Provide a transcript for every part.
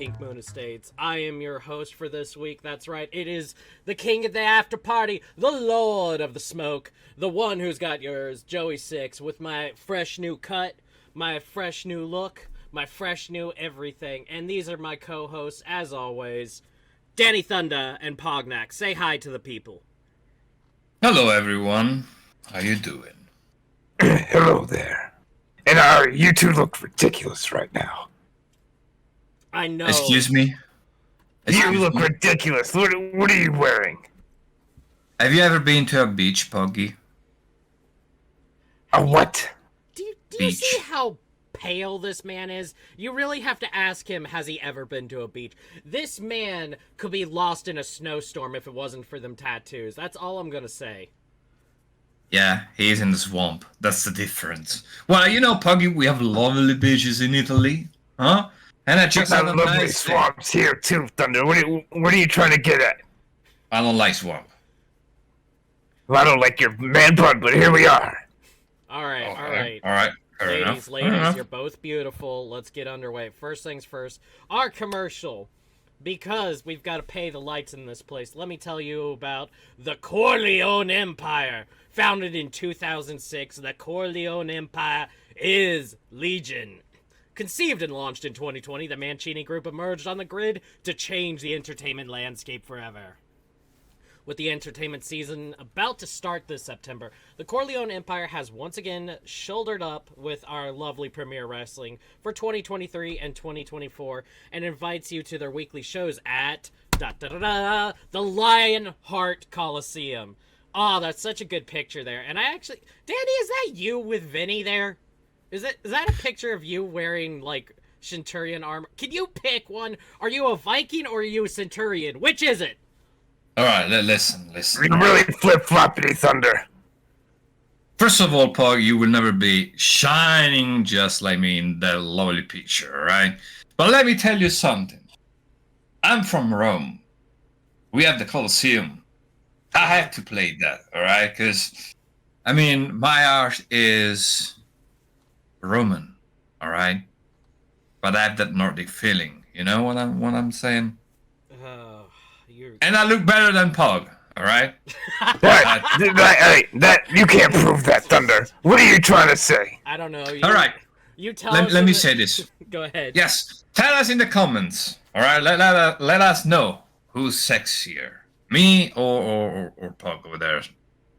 Pink Moon Estates. I am your host for this week. That's right, it is the king of the after party, the lord of the smoke, the one who's got yours, Joey Sixx, with my fresh new cut, my fresh new look, my fresh new everything. And these are my co-hosts, as always, Dany Thunder and Pognak. Say hi to the people. Hello, everyone. How you doing? Hello there. And you two look ridiculous right now. I know. Excuse me? You look ridiculous. What are you wearing? Have you ever been to a beach, Poggy? A what? Do you see how pale this man is? You really have to ask him, has he ever been to a beach? This man could be lost in a snowstorm if it wasn't for them tattoos. That's all I'm gonna say. Yeah, he's in the swamp. That's the difference. Well, you know, Poggy, we have lovely beaches in Italy, huh? And I just had a lovely nice swamps here too, Thunder. What are you trying to get at? I don't like swamp. Well, I don't like your man bun, but here we are. All right. Fair enough. Ladies, you're both beautiful. Let's get underway. First things first, our commercial. Because we've got to pay the lights in this place, let me tell you about the Corleone Empire. Founded in 2006, the Corleone Empire is Legion. Conceived and launched in 2020, the Mancini Group emerged on the grid to change the entertainment landscape forever. With the entertainment season about to start this September, the Corleone Empire has once again shouldered up with our lovely Premier Wrestling for 2023 and 2024 and invites you to their weekly shows at the Lionheart Coliseum. Oh, that's such a good picture there. And I actually... Dany, is that you with Vinny there? Is that a picture of you wearing, like, Centurion armor? Can you pick one? Are you a Viking or are you a Centurion? Which is it? Alright, listen. You're really flip-floppity, Thunder. First of all, Pog, you will never be shining just like me in that lovely picture, alright? But let me tell you something. I'm from Rome. We have the Colosseum. I have to play that, alright? Because, I mean, my art is Roman, alright? But I have that Nordic feeling. You know what I'm saying? And I look better than Pog, alright? That you can't prove that, Thunder. What are you trying to say? I don't know. Alright. You tell us. Let me say this. Go ahead. Yes. Tell us in the comments, alright? Let us know who's sexier. Me or Pog over there.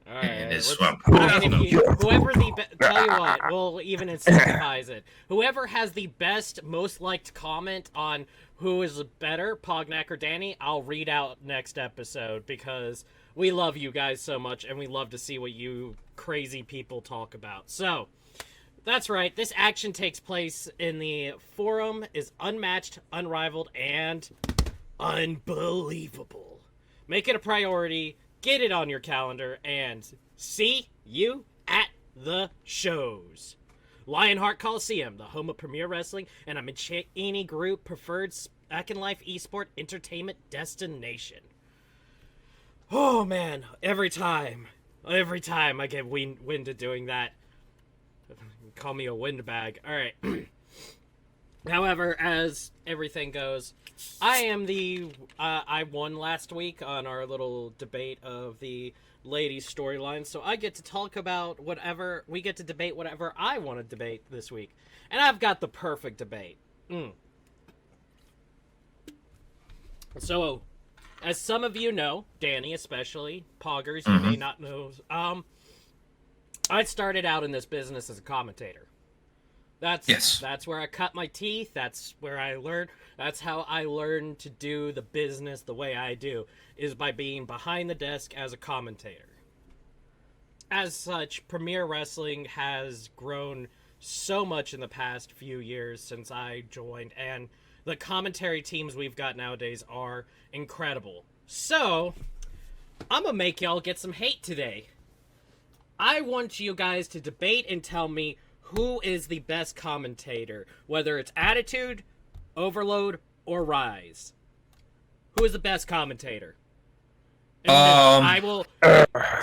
Alright. Swamp. Tell you what, we'll even incentivize it. Whoever has the best, most liked comment on who is better, Pognak or Dany, I'll read out next episode because we love you guys so much and we love to see what you crazy people talk about. So, that's right, this action takes place in the Forum, is unmatched, unrivaled, and unbelievable. Make it a priority, get it on your calendar, and see you at the shows. Lionheart Coliseum, the home of Premier Wrestling, and a Mancini Group preferred Second Life esport entertainment destination. Oh man, every time I get wind to doing that, call me a windbag. Alright. However, as everything goes, I won last week on our little debate of the ladies' storyline, so I get to talk about whatever, we get to debate whatever I want to debate this week. And I've got the perfect debate. So, as some of you know, Dany especially, Poggers, you may not know, I started out in this business as a commentator. That's where I cut my teeth. That's where I learned. That's how I learned to do the business the way I do, is by being behind the desk as a commentator. As such, Premier Wrestling has grown so much in the past few years since I joined, and the commentary teams we've got nowadays are incredible. So, I'm gonna make y'all get some hate today. I want you guys to debate and tell me who is the best commentator, whether it's Attitude, Overload, or Rise. Who is the best commentator? And I will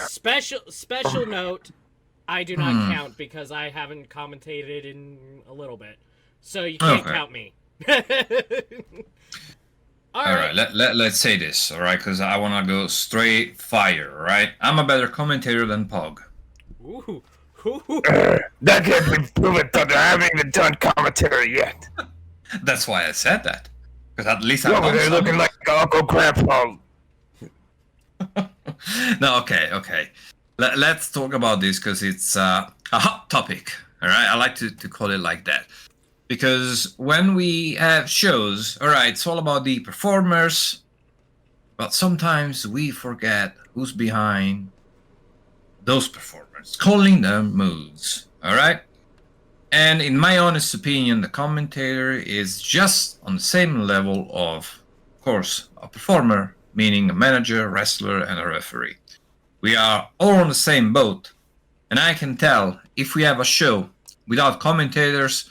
special note, I do not count because I haven't commentated in a little bit. So you can't count me. All All right. right, let's say this, all right, because I want to go straight fire, all right? I'm a better commentator than Pog. Ooh. Ooh. That can't be proven, Thunder. I haven't even done commentary yet. That's why I said that. Because at least You I've over done there some. looking like Uncle Grandpa. No, okay. Let's talk about this because it's a hot topic, all right? I like to call it like that. Because when we have shows, all right, it's all about the performers, but sometimes we forget who's behind those performers, calling them moves, all right? And in my honest opinion, the commentator is just on the same level of course, a performer, meaning a manager, wrestler, and a referee. We are all on the same boat, and I can tell if we have a show without commentators,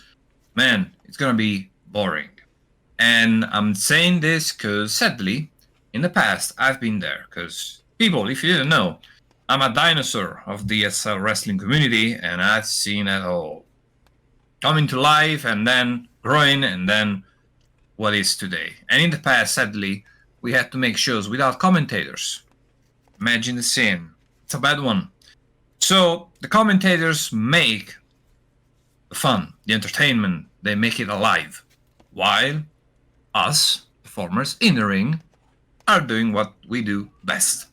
man, it's gonna be boring. And I'm saying this because sadly, in the past, I've been there. Because people, if you didn't know, I'm a dinosaur of the SL wrestling community, and I've seen it all coming to life and then growing and then what is today. And in the past, sadly, we had to make shows without commentators. Imagine the scene. It's a bad one. So the commentators make the fun, the entertainment, they make it alive. While us, performers in the ring, are doing what we do best.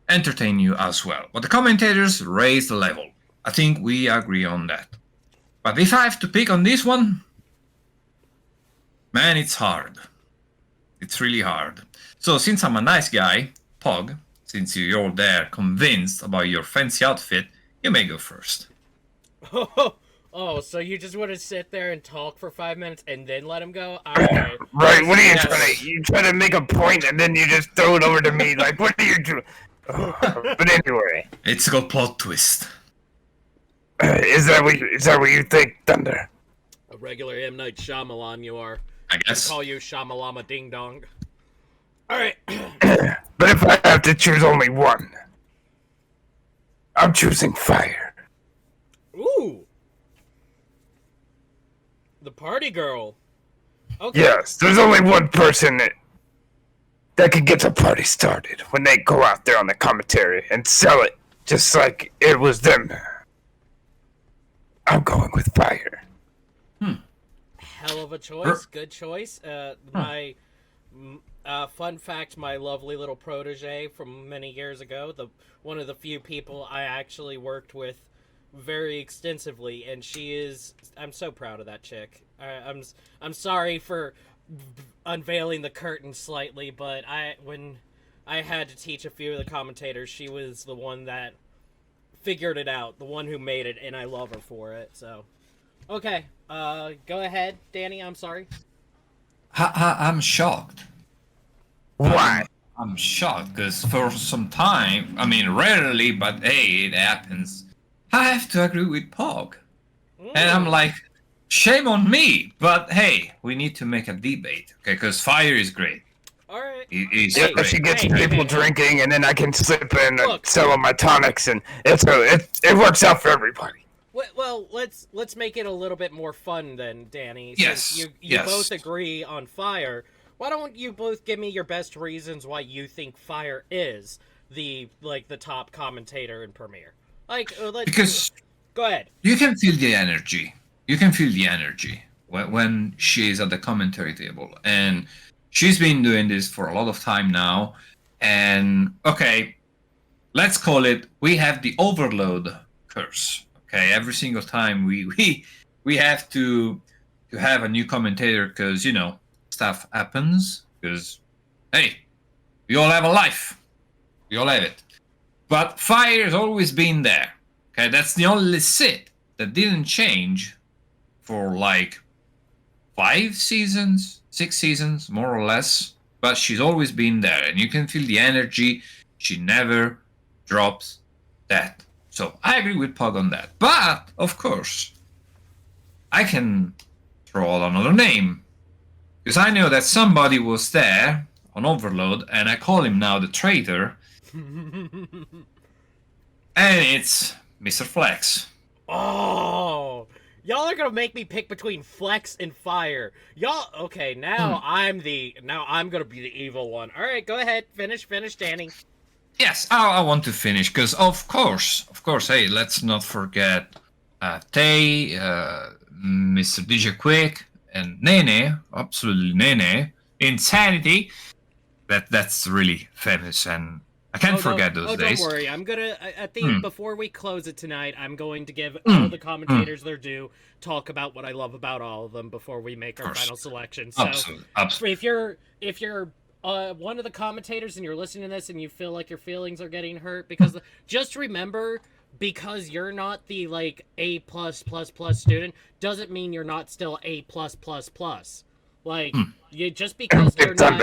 Entertain you as well. But the commentators raise the level. I think we agree on that. But if I have to pick on this one, man, it's hard. It's really hard. So since I'm a nice guy, Pog, since you're all there convinced about your fancy outfit, you may go first. Oh, so you just want to sit there and talk for 5 minutes and then let him go? All right. Right, what are you Yes. trying to... You try to make a point and then you just throw it over to me. Like, what are you doing? But anyway, It's a plot twist. is that what you think, Thunder? A regular M. Night Shyamalan you are. I I guess. call you Shyamalama Ding Dong. All right. But if I have to choose only one, I'm choosing fire. Ooh. The party girl. Okay. Yes, there's only one person that can get the party started when they go out there on the commentary and sell it just like it was them. I'm going with fire. Hell of a choice. Good choice. My fun fact: my lovely little protege from many years ago, one of the few people I actually worked with very extensively, and she is. I'm so proud of that chick. I'm sorry for unveiling the curtain slightly, but when I had to teach a few of the commentators, she was the one that figured it out, the one who made it, and I love her for it. So, okay, go ahead, Danny. I'm sorry. I'm shocked. Why? I'm shocked because for some time, I mean, rarely, but hey, it happens. I have to agree with Pog. And I'm like, shame on me. But hey, we need to make a debate, okay? Because fire is great. All right. It's Yeah, great. she gets Hey, people hey. drinking, and then I can slip in and Look. sell them my tonics, and it works out for everybody. Well, let's make it a little bit more fun then, Danny. Yes, Since you yes. both agree on fire, why don't you both give me your best reasons why you think fire is the top commentator in Premiere? Because Go ahead. you can feel the energy. You can feel the energy when she's at the commentary table. And she's been doing this for a lot of time now. And, okay, let's call it, we have the overload curse. Okay, every single time we have to have a new commentator because, you know, stuff happens. Because, hey, we all have a life. We all have it. But fire has always been there. Okay, that's the only sit that didn't change for like 5 seasons, 6 seasons, more or less. But she's always been there, and you can feel the energy. She never drops that. So I agree with Pug on that. But of course, I can throw out another name because I know that somebody was there on Overload, and I call him now the traitor. And it's Mr. Flex. Oh, Y'all are gonna make me pick between Flex and Fire. Y'all, okay, now I'm gonna be the evil one. All right, go ahead, finish, Danny. Yes, I want to finish because of course. Hey, let's not forget Tay, Mr. DJ Quick, and Nene. Absolutely, Nene. Insanity. That's really famous, and I can't forget those days. Don't worry. I'm gonna before we close it tonight, I'm going to give all the commentators their due. Talk about what I love about all of them before we make our final selection. So, absolutely. if you're one of the commentators and you're listening to this and you feel like your feelings are getting hurt, because just remember, because you're not the like A+++ student doesn't mean you're not still A+++. Like you just because you're not.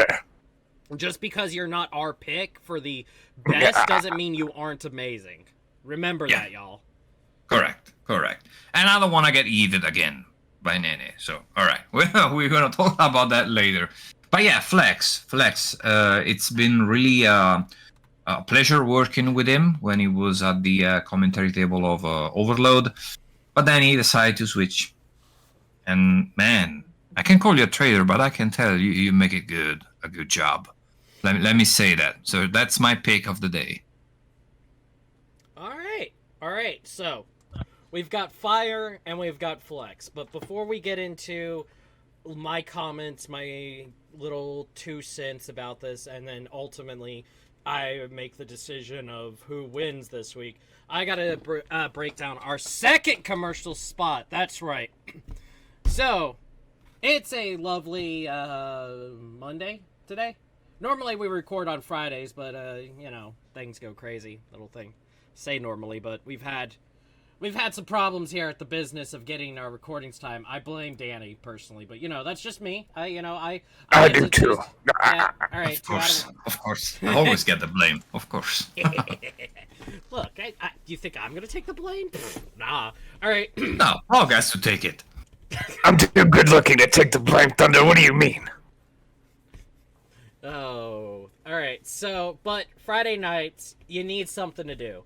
Just because you're not our pick for the best doesn't mean you aren't amazing. Remember that, y'all. Correct. And I don't want to get heated again by Nene. So, all right. We're going to talk about that later. But yeah, Flex. It's been really a pleasure working with him when he was at the commentary table of Overload. But then he decided to switch. And man, I can call you a traitor, but I can tell you make a good job. Let me say that. So that's my pick of the day. All right. So we've got Fire and we've got Flex. But before we get into my comments, my little 2 cents about this, and then ultimately I make the decision of who wins this week, I gotta break down our second commercial spot. That's right. So it's a lovely Monday today. Normally we record on Fridays, but things go crazy. Little thing, say normally, but we've had some problems here at the business of getting our recordings time. I blame Danny personally, but that's just me. I do too. Yeah, all right, of course. I always get the blame. Of course. Look, you think I'm gonna take the blame? Nah. All right. No, all guys to take it. I'm too good looking to take the blame, Thunder. What do you mean? Oh, all right. So, but Friday nights, you need something to do.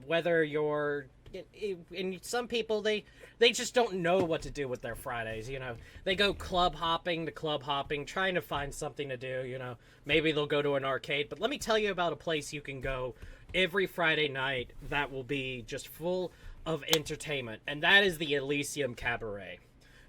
Whether you're, and some people they just don't know what to do with their Fridays. They go club hopping, trying to find something to do. Maybe they'll go to an arcade. But let me tell you about a place you can go every Friday night that will be just full of entertainment, and that is the Elysium Cabaret.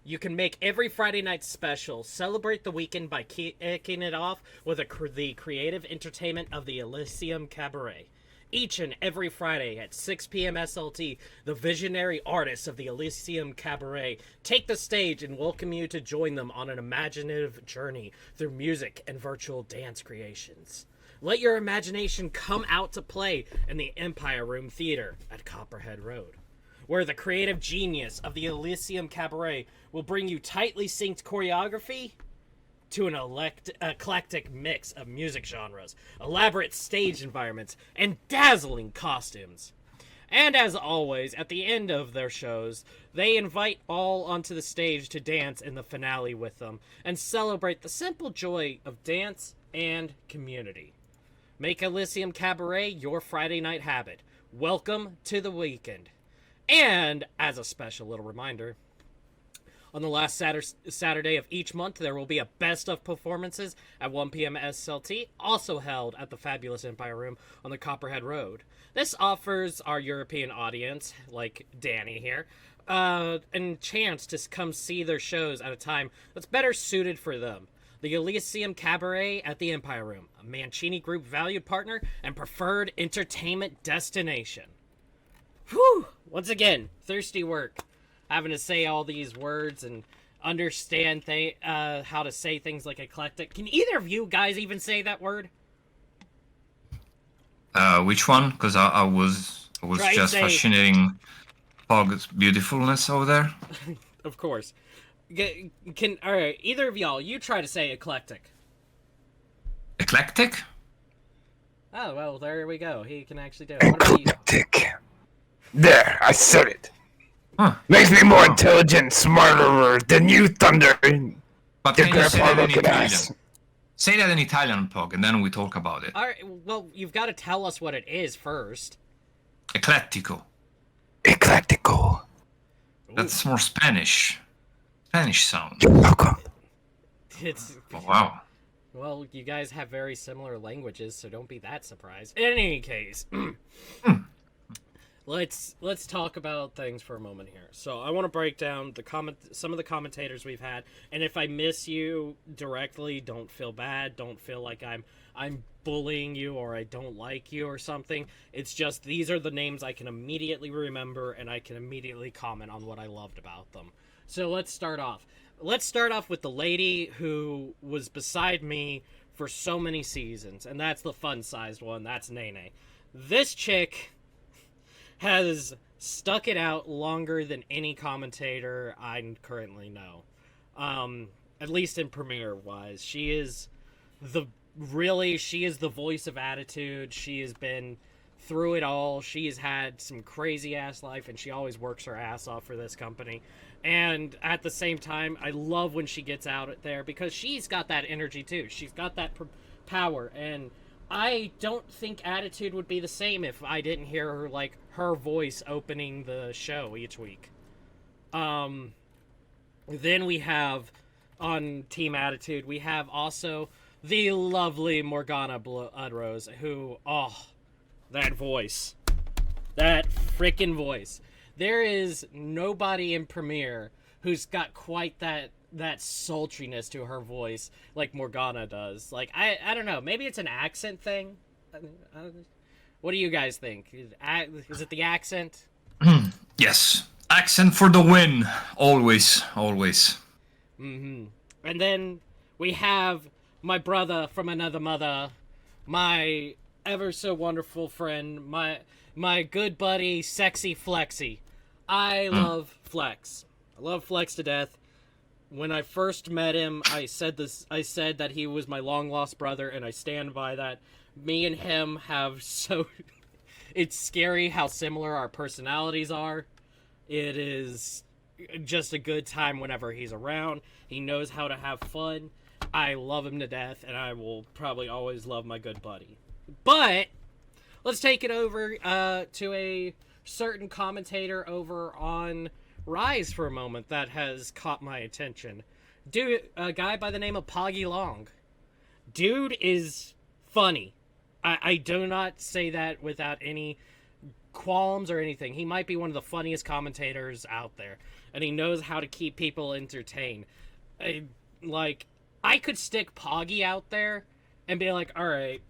You can make every Friday night special. Celebrate the weekend by kicking it off with the creative entertainment of the Elysium Cabaret. Each and every Friday at 6 p.m. SLT, the visionary artists of the Elysium Cabaret take the stage and welcome you to join them on an imaginative journey through music and virtual dance creations. Let your imagination come out to play in the Empire Room Theater at Copperhead Road, where the creative genius of the Elysium Cabaret will bring you tightly synced choreography to an eclectic mix of music genres, elaborate stage environments, and dazzling costumes. And as always, at the end of their shows, they invite all onto the stage to dance in the finale with them and celebrate the simple joy of dance and community. Make Elysium Cabaret your Friday night habit. Welcome to the weekend. And as a special little reminder, on the last Saturday of each month, there will be a best of performances at 1 p.m. SLT, also held at the fabulous Empire Room on the Copperhead Road. This offers our European audience, like Danny here, a chance to come see their shows at a time that's better suited for them. The Elysium Cabaret at the Empire Room, a Mancini Group valued partner and preferred entertainment destination. Whew! Once again, thirsty work. Having to say all these words and understand how to say things like eclectic. Can either of you guys even say that word? Which one? Because I was just fascinating Pog's beautifulness over there. Of course. All right, either of y'all, you try to say eclectic. Eclectic? Oh, well, there we go. He can actually do it. What about you? Eclectic. There, I said it. Huh. Makes me more intelligent, smarter than you, Thunder. But can you say that in Italian? Say that in Italian, Pog, and then we talk about it. All right, well, you've got to tell us what it is first. Eclettico. Eclectico. That's more Spanish. Spanish sound. You're welcome. It's Oh, wow. well, you guys have very similar languages, so don't be that surprised. In any case, let's talk about things for a moment here. So I want to break down some of the commentators we've had, and if I miss you directly, don't feel bad. Don't feel like I'm bullying you or I don't like you or something. It's just these are the names I can immediately remember, and I can immediately comment on what I loved about them. So let's start off. Let's start off with the lady who was beside me for so many seasons, and that's the fun-sized one. That's Nene. This chick has stuck it out longer than any commentator I currently know. At least in premiere-wise. She is the voice of attitude. She has been through it all. She has had some crazy-ass life, and she always works her ass off for this company. And at the same time, I love when she gets out there because she's got that energy too. She's got that power, and I don't think Attitude would be the same if I didn't hear her voice opening the show each week. Then we have on Team Attitude, we have also the lovely Morgana Bloodrose, who, that voice, that freaking voice. There is nobody in Premiere who's got quite that sultriness to her voice like Morgana does. Like, I don't know. Maybe it's an accent thing. What do you guys think? Is it the accent? Yes. Accent for the win. Always. Always. Mm-hmm. And then we have my brother from another mother, my ever so wonderful friend, my good buddy, Sexy Flexy. I love Flex. I love Flex to death. When I first met him, I said that he was my long-lost brother, and I stand by that. Me and him have so... It's scary how similar our personalities are. It is just a good time whenever he's around. He knows how to have fun. I love him to death, and I will probably always love my good buddy. But let's take it over to a certain commentator over on Rise for a moment that has caught my attention. A guy by the name of Poggy Long. Dude is funny. I do not say that without any qualms or anything. He might be one of the funniest commentators out there, and he knows how to keep people entertained. I could stick Poggy out there and be like, all right,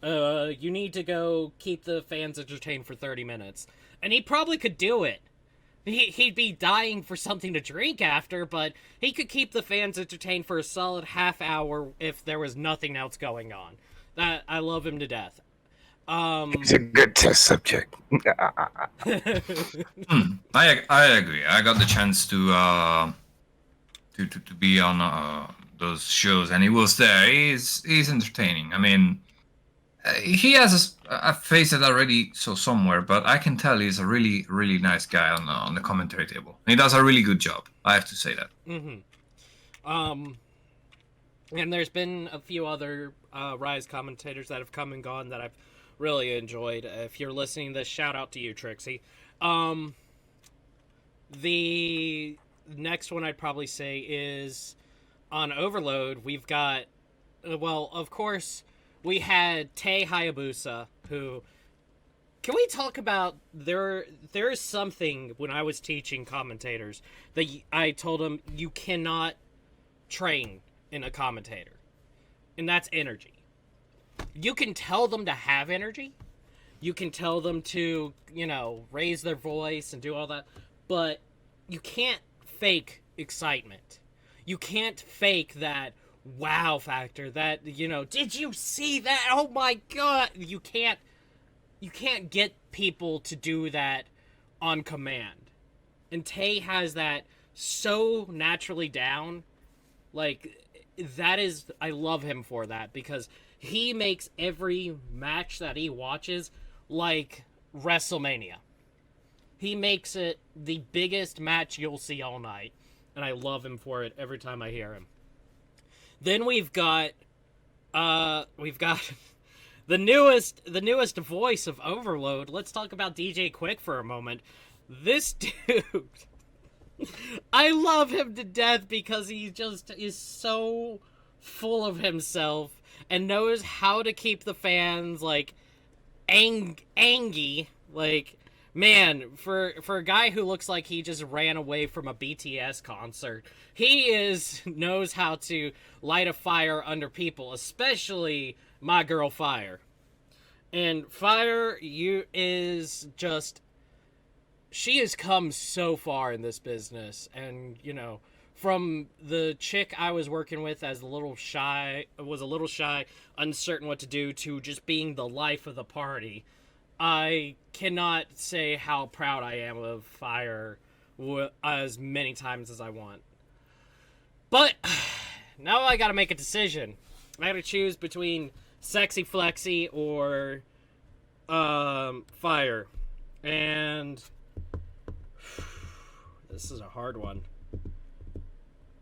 you need to go keep the fans entertained for 30 minutes. And he probably could do it. He'd be dying for something to drink after, but he could keep the fans entertained for a solid half hour if there was nothing else going on. I love him to death. He's a good test subject. I agree. I got the chance to be on those shows, and he was there. He's entertaining. I mean, he has a face that I already saw somewhere, but I can tell he's a really, really nice guy on the commentary table. He does a really good job. I have to say that. Mm-hmm. And there's been a few other Rise commentators that have come and gone that I've really enjoyed. If you're listening to this, shout out to you, Trixie. The next one I'd probably say is on Overload. We've got, well, of course, we had Tei Hayabusa, who... Can we talk about... There's something when I was teaching commentators that I told them you cannot train in a commentator. And that's energy. You can tell them to have energy. You can tell them to, raise their voice and do all that. But you can't fake excitement. You can't fake that wow factor, that, did you see that? Oh my god! You can't get people to do that on command. And Tay has that so naturally down. I love him for that, because he makes every match that he watches like WrestleMania. He makes it the biggest match you'll see all night, and I love him for it every time I hear him. Then we've got the newest voice of Overload. Let's talk about DJ Quick for a moment. This dude, I love him to death because he just is so full of himself and knows how to keep the fans, like, angy. Like, man, for a guy who looks like he just ran away from a BTS concert, he knows how to light a fire under people, especially my girl Fire. And Fire, she has come so far in this business, and from the chick I was working with was a little shy, uncertain what to do, to just being the life of the party. I cannot say how proud I am of Fire as many times as I want. But now I gotta make a decision. I gotta choose between Sexy Flexy or Fire. And this is a hard one.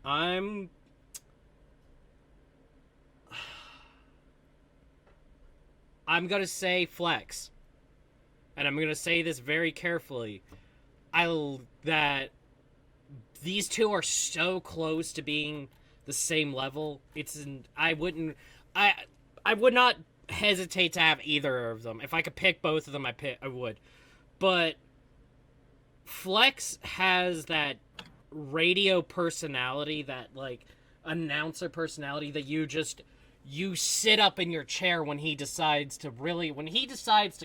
I'm gonna say Flex. And I'm gonna say this very carefully. That these two are so close to being the same level. I would not hesitate to have either of them. If I could pick both of them, I would. But Flex has that radio personality, that like announcer personality that you sit up in your chair when he decides to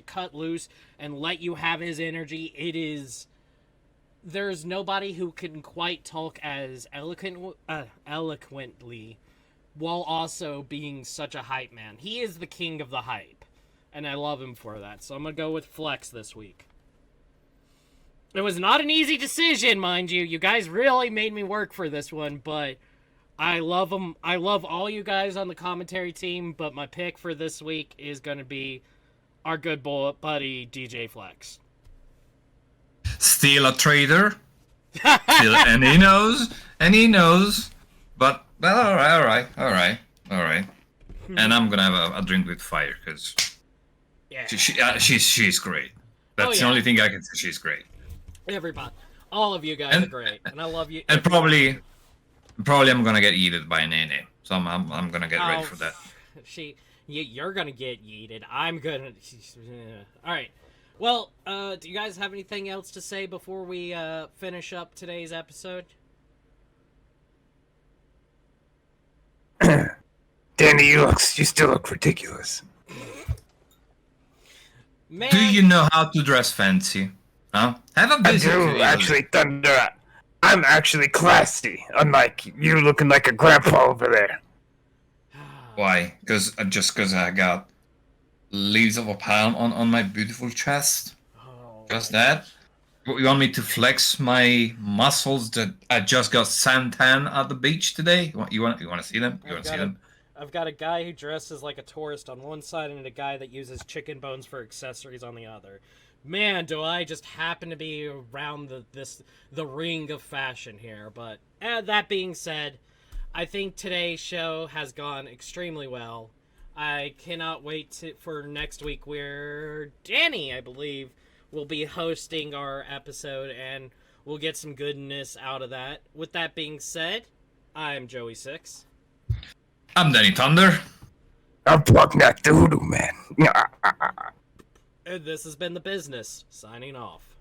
cut loose and let you have his energy. There's nobody who can quite talk as eloquently while also being such a hype man. He is the king of the hype, and I love him for that. So I'm gonna go with Flex this week. It was not an easy decision, mind you. You guys really made me work for this one, but I love them. I love all you guys on the commentary team, but my pick for this week is going to be our good buddy, DJ Flex. Still a traitor. And he knows. But, well, all right. And I'm going to have a drink with Fire, because she's great. That's the only thing I can say. She's great. Everybody. All of you guys are great. And I love you. And probably I'm gonna get eaten by Nene, so I'm gonna get ready for that. You're gonna get yeeted. I'm gonna. All right. Well, do you guys have anything else to say before we finish up today's episode? Danny, you still look ridiculous. Man. Do you know how to dress fancy? Huh? Have a visit. I do, actually, Thunder. I'm actually classy, unlike you looking like a grandpa over there. Why? Because I got leaves of a palm on my beautiful chest. Just that? You want me to flex my muscles that I just got suntan at the beach today? You want to see them? I've got a guy who dresses like a tourist on one side and a guy that uses chicken bones for accessories on the other. Man, do I just happen to be around the ring of fashion here. But that being said, I think today's show has gone extremely well. I cannot wait for next week, where Dany, I believe, will be hosting our episode, and we'll get some goodness out of that. With that being said, I'm Joey Sixx. I'm Dany Thunder. I'm Pluck Neck the Hoodoo Man. And this has been The Business, signing off.